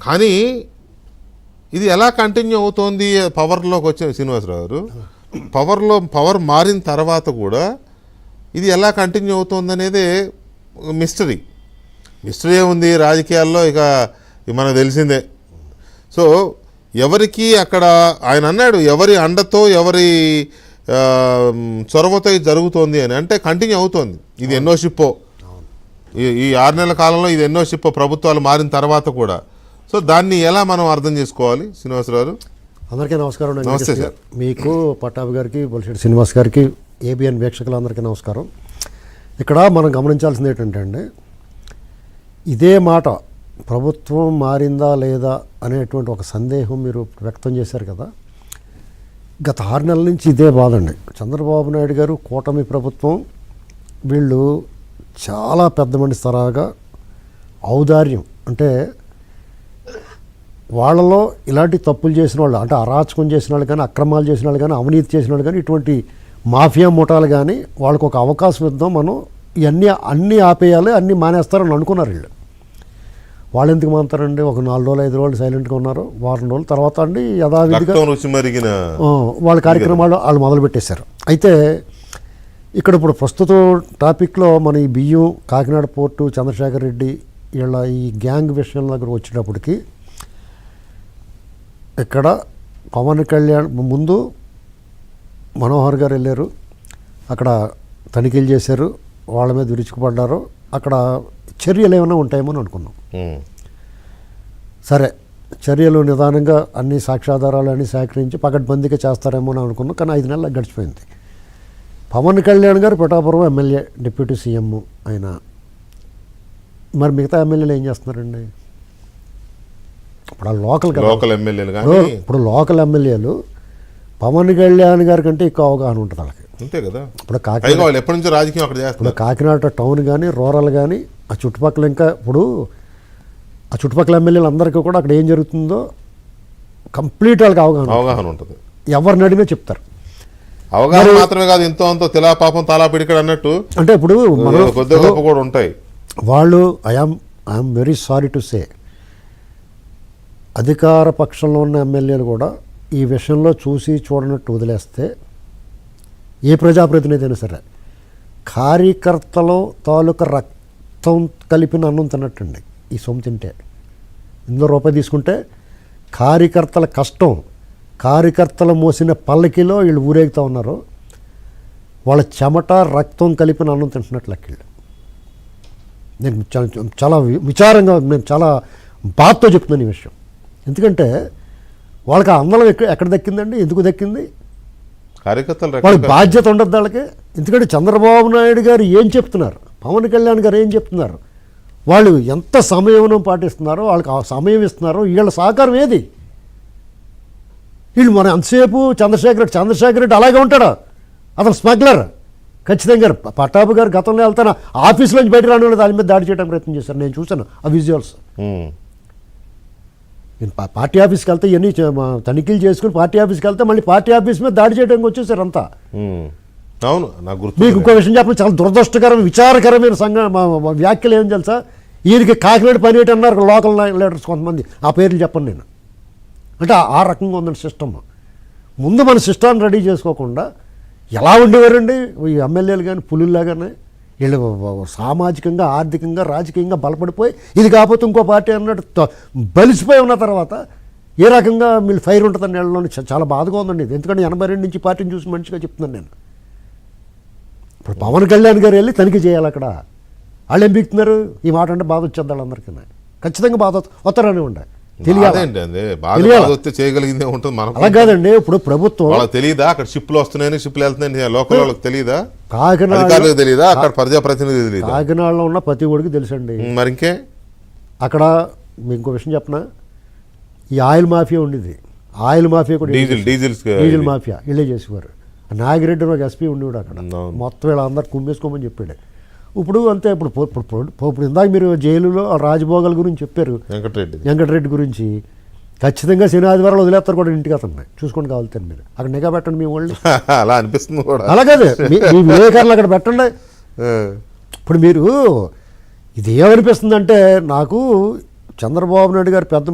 కానీ ఇది ఎలా కంటిన్యూ అవుతోంది పవర్లోకి వచ్చిన శ్రీనివాసరావు గారు, పవర్ మారిన తర్వాత కూడా ఇది ఎలా కంటిన్యూ అవుతుంది అనేది మిస్టరీ ఉంది రాజకీయాల్లో. ఇక మనకు తెలిసిందే. సో ఎవరికి అక్కడ ఆయన అన్నాడు ఎవరి అండతో ఎవరి చొరవతో ఇది జరుగుతోంది అని, అంటే కంటిన్యూ అవుతోంది. ఇది ఎన్నో షిప్పో, ఈ 6 నెలల కాలంలో ఇది ఎన్నో షిప్పో ప్రభుత్వాలు మారిన తర్వాత కూడా. సో దాన్ని ఎలా మనం అర్థం చేసుకోవాలి శ్రీనివాసరావు గారు? అందరికీ నమస్కారం. నమస్తే సార్. మీకు పట్టాభి గారికి, బొలిశెట్టి శ్రీనివాస్ గారికి, ఏబిఎన్ వీక్షకులందరికీ నమస్కారం. ఇక్కడ మనం గమనించాల్సింది ఏంటంటే అండి, ఇదే మాట ప్రభుత్వం మారిందా లేదా అనేటువంటి ఒక సందేహం మీరు వ్యక్తం చేశారు కదా. గత 6 నెలల నుంచి ఇదే బాధండి. చంద్రబాబు నాయుడు గారు, కూటమి ప్రభుత్వం, వీళ్ళు చాలా పెద్ద మనిషి తరాగా ఔదార్యం, అంటే వాళ్ళలో ఇలాంటి తప్పులు చేసిన వాళ్ళు, అంటే అరాచకం చేసిన వాళ్ళు కానీ, అక్రమాలు చేసిన వాళ్ళు కానీ, అవినీతి చేసిన వాళ్ళు కానీ, ఇటువంటి మాఫియా ముఠాలు కానీ వాళ్ళకు ఒక అవకాశం ఇద్దాం, మనం ఇవన్నీ అన్నీ ఆపేయాలి, అన్నీ మానేస్తారని అనుకున్నారు వీళ్ళు. వాళ్ళు ఎందుకు మానుతారండి? ఒక 4 రోజులు 5 రోజులు సైలెంట్గా ఉన్నారు. వారం రోజుల తర్వాత అండి యథావిధిగా వాళ్ళ కార్యక్రమాలు వాళ్ళు మొదలుపెట్టేశారు. అయితే ఇక్కడ ఇప్పుడు ప్రస్తుత టాపిక్లో మన ఈ బియ్యం, కాకినాడ పోర్టు, చంద్రశేఖర్ రెడ్డి వీళ్ళ ఈ గ్యాంగ్ విషయం దగ్గర వచ్చేటప్పటికి ఇక్కడ పవన్ కళ్యాణ్ ముందు మనోహర్ గారు వెళ్ళారు, అక్కడ తనిఖీలు చేశారు, వాళ్ళ మీద విరుచుకుపడ్డారు. అక్కడ చర్యలు ఏమైనా ఉంటాయేమో అని అనుకున్నాం. సరే, చర్యలు నిదానంగా అన్ని సాక్ష్యాధారాలు అన్నీ సేకరించి పకడ్బందీగా చేస్తారేమో అని అనుకున్నాం. కానీ 5 నెలలు గడిచిపోయింది. పవన్ కళ్యాణ్ గారు పిఠాపురం ఎమ్మెల్యే, డిప్యూటీ సీఎం ఆయన. మరి మిగతా ఎమ్మెల్యేలు ఏం చేస్తున్నారండి? ఇప్పుడు లోకల్ ఎమ్మెల్యేలు, ఇప్పుడు లోకల్ ఎమ్మెల్యేలు పవన్ కళ్యాణ్ గారి కంటే ఎక్కువ అవగాహన ఉంటుంది వాళ్ళకి. అంతే కదా. ఇప్పుడు కాకినాడ టౌన్ కానీ, రూరల్ కానీ, ఆ చుట్టుపక్కల, ఇంకా ఇప్పుడు ఆ చుట్టుపక్కల ఎమ్మెల్యేలు అందరికీ కూడా అక్కడ ఏం జరుగుతుందో కంప్లీట్ వాళ్ళకి అవగాహన ఉంటుంది. ఎవరిని అడిగినా చెప్తారు. అవగాహన మాత్రమే కాదు, ఎంతో అంతో తిలా పాపం తాలా పిడికడు అన్నట్టు. అంటే ఇప్పుడు కూడా ఉంటాయి వాళ్ళు. I'm very sorry to say, అధికార పక్షంలో ఉన్న ఎమ్మెల్యేలు కూడా ఈ విషయంలో చూసి చూడనట్టు వదిలేస్తే ఏ ప్రజాప్రతినిధి అయినా సరే కార్యకర్తలో తాలూకా రక్తం కలిపిన అన్నం తిన్నట్టండి ఈ సొమ్ము తింటే. ఇందులో రూపాయి తీసుకుంటే కార్యకర్తల కష్టం, కార్యకర్తలు మోసిన పల్లకిలో వీళ్ళు ఊరేగుతూ ఉన్నారు. వాళ్ళ చెమట రక్తం కలిపిన అన్నం తింటున్నట్లు లెక్కళ్ళు. నేను చాలా విచారంగా, నేను చాలా బాధతో చెప్తున్నాను ఈ విషయం. ఎందుకంటే వాళ్ళకి ఆ అందలం ఎక్కడ దక్కిందండి? ఎందుకు దక్కింది? వాళ్ళకి బాధ్యత ఉండదు వాళ్ళకి. ఎందుకంటే చంద్రబాబు నాయుడు గారు ఏం చెప్తున్నారు, పవన్ కళ్యాణ్ గారు ఏం చెప్తున్నారు, వాళ్ళు ఎంత సమయం పాటిస్తున్నారో, వాళ్ళకి ఆ సమయం ఇస్తున్నారో, వీళ్ళ సహకారం ఏది? వీళ్ళు మన అంతసేపు చంద్రశేఖర్ రెడ్డి అలాగే ఉంటాడా? అతను స్మగ్లర్ ఖచ్చితంగా. పట్టాభి గారు గతంలో వెళ్తాను ఆఫీసులోంచి బయట రాని వాళ్ళు దాని మీద దాడి చేయడానికి ప్రయత్నం చేశారు. నేను చూశాను ఆ విజువల్స్. నేను పార్టీ ఆఫీస్కి వెళ్తే ఇవన్నీ తనిఖీలు చేసుకుని పార్టీ ఆఫీస్కి వెళ్తే మళ్ళీ పార్టీ ఆఫీస్ మీద దాడి చేయడానికి వచ్చేసారు అంతా. అవును, మీకు ఇంకో విషయం చెప్పండి, చాలా దురదృష్టకరమైన విచారకరమైన వ్యాఖ్యలు ఏం తెలుసా? ఈయనకి కాకినాడ పని ఏంటి అన్నారు లోకల్ లీడర్స్ కొంతమంది, ఆ పేర్లు చెప్పండి నేను. అంటే ఆ రకంగా ఉందండి సిస్టమ్. ముందు మన సిస్టాన్ని రెడీ చేసుకోకుండా ఎలా ఉండేవారండి ఈ ఎమ్మెల్యేలు కానీ, పులుల్లాగానే వీళ్ళు సామాజికంగా, ఆర్థికంగా, రాజకీయంగా బలపడిపోయి ఇది కాకపోతే ఇంకో పార్టీ అన్నట్టు బలిసిపోయి ఉన్న తర్వాత ఏ రకంగా వీళ్ళు ఫైర్ ఉంటుందని వీళ్ళలోని చాలా బాధగా ఉందండి ఇది. ఎందుకంటే 82 నుంచి పార్టీని చూసి మంచిగా చెప్తున్నాను నేను. ఇప్పుడు పవన్ కళ్యాణ్ గారు వెళ్ళి తనిఖీ చేయాలి అక్కడ. వాళ్ళు ఏం బిగుతున్నారు? ఈ మాట అంటే బాధ వచ్చేది వాళ్ళందరికీ. ఖచ్చితంగా బాధ వస్తారని ఉండే చేయగలిగిందే ఉంటుంది. అలా కాదండి, ఇప్పుడు ప్రభుత్వం తెలియదా అక్కడ షిప్లు వస్తున్నాయని, షిప్లు వెళ్తున్నాయని లోకల్ వాళ్ళకి తెలియదా? కాకినాడ తెలియదా? అక్కడ ప్రజాప్రతినిధి తెలియదా? కాకినాడలో ఉన్న ప్రతి ఒడికి తెలుసండి. మరి ఇంకే అక్కడ మీకు ఇంకో విషయం చెప్పనా, ఈ ఆయిల్ మాఫియా ఉండేది. ఆయిల్ మాఫియా కూడా డీజిల్ మాఫియా వీళ్ళే చేసేవారు. నాగిరెడ్డి ఒక ఎస్పీ ఉండేవాడు అక్కడ. మొత్తం వీళ్ళందరూ కుమ్మేసుకోమని చెప్పాడు. ఇప్పుడు అంతే. ఇప్పుడు ఇందాక మీరు జైలులో రాజభోగాల గురించి చెప్పారు, వెంకటరెడ్డి గురించి. ఖచ్చితంగా శని ఆదివారాలు వదిలేస్తారు కూడా ఇంటికి అతన్ని. చూసుకోండి కావాలి మీరు అక్కడ నిఘా పెట్టండి మీ వాళ్ళు. అలా అనిపిస్తుంది కూడా. అలాగే మీ విలేకరులు అక్కడ పెట్టండి. ఇప్పుడు మీరు ఇది ఏమనిపిస్తుందంటే, నాకు చంద్రబాబు నాయుడు గారు పెద్ద